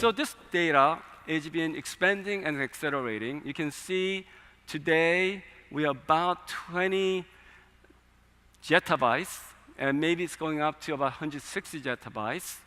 So this data has been expanding and accelerating. You can see today we are about 20 zettabytes, and maybe it's going up to about 160 zettabytes.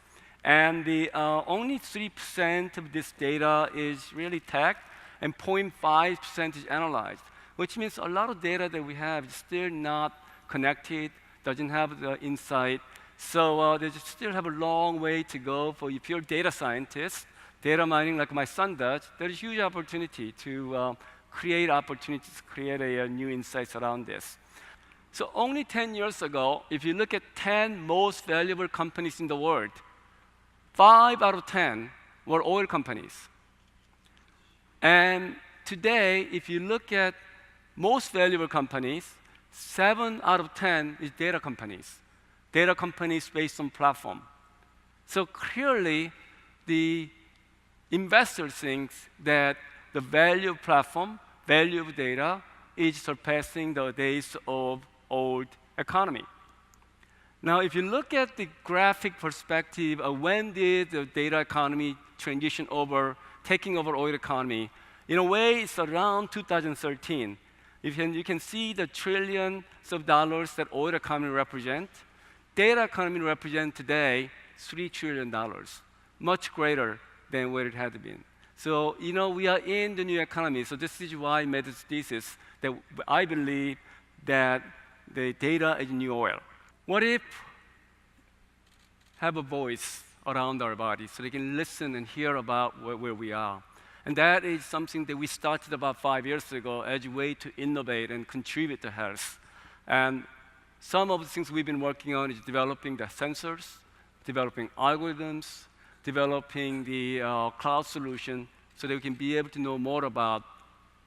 And the only 3% of this data is really tagged, and 0.5% is analyzed, which means a lot of data that we have is still not connected, doesn't have the insight. So they still have a long way to go for if you're a data scientist, data mining like my son does. There's a huge opportunity to create opportunities, create new insights around this. So only 10 years ago, if you look at 10 most valuable companies in the world, 5 out of 10 were oil companies. And today, if you look at most valuable companies, 7 out of 10 is data companies based on platform. So clearly, the investor thinks that the value of platform, value of data, is surpassing the days of old economy. Now, if you look at the graphic perspective of when did the data economy transition over, taking over oil economy, in a way, it's around 2013. You can see the trillions of dollars that oil economy represent. Data economy represents today $3 trillion, much greater than what it had been. So, we are in the new economy. So this is why I made this thesis that I believe that the data is new oil. What if have a voice around our body so they can listen and hear about where we are? And that is something that we started about 5 years ago as a way to innovate and contribute to health. And some of the things we've been working on is developing the sensors, developing algorithms, developing the cloud solution so that we can be able to know more about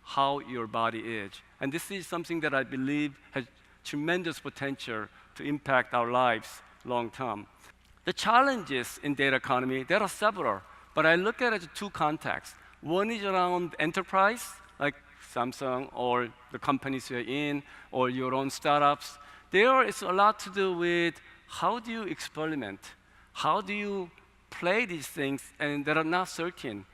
how your body is. And this is something that I believe has tremendous potential to impact our lives long term. The challenges in data economy, there are several, but I look at it in two contexts. One is around enterprise, like Samsung or the companies you're in, or your own startups. There is a lot to do with how do you experiment? How do you play these things and that are not certain?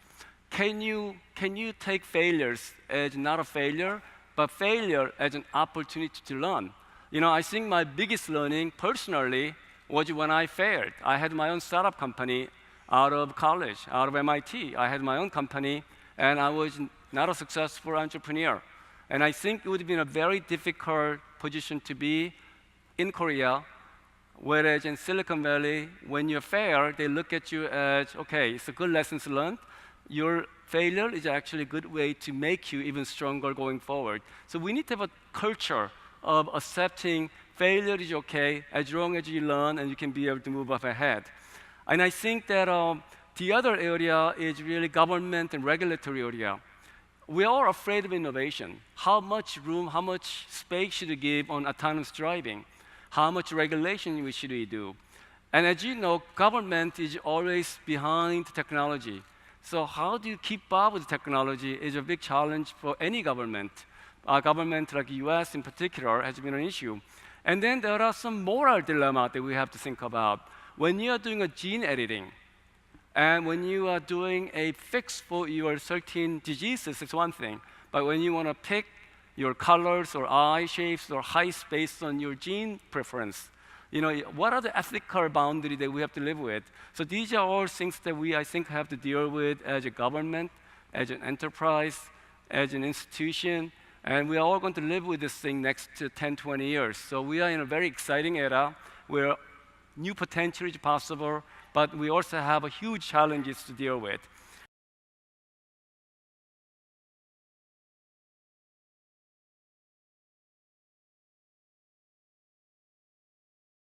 Can you take failures as not a failure, but failure as an opportunity to learn? I think my biggest learning personally was when I failed. I had my own startup company out of college, out of MIT. I had my own company, and I was not a successful entrepreneur. And I think it would have been a very difficult position to be in Korea, whereas in Silicon Valley, when you fail, they look at you as, okay, it's a good lessons learned. Your failure is actually a good way to make you even stronger going forward. So we need to have a culture of accepting failure is okay as long as you learn and you can be able to move up ahead. And I think that the other area is really government and regulatory area. We are afraid of innovation. How much room, how much space should we give on autonomous driving? How much regulation should we do? And as you know, government is always behind technology. So how do you keep up with technology is a big challenge for any government. A government like the US in particular has been an issue. And then there are some moral dilemmas that we have to think about. When you are doing a gene editing, and when you are doing a fix for your certain diseases, it's one thing. But when you want to pick your colors or eye shapes or heights based on your gene preference, what are the ethical boundaries that we have to live with? So these are all things that I think, have to deal with as a government, as an enterprise, as an institution. And we are all going to live with this thing next to 10, 20 years. So we are in a very exciting era where new potential is possible, but we also have huge challenges to deal with.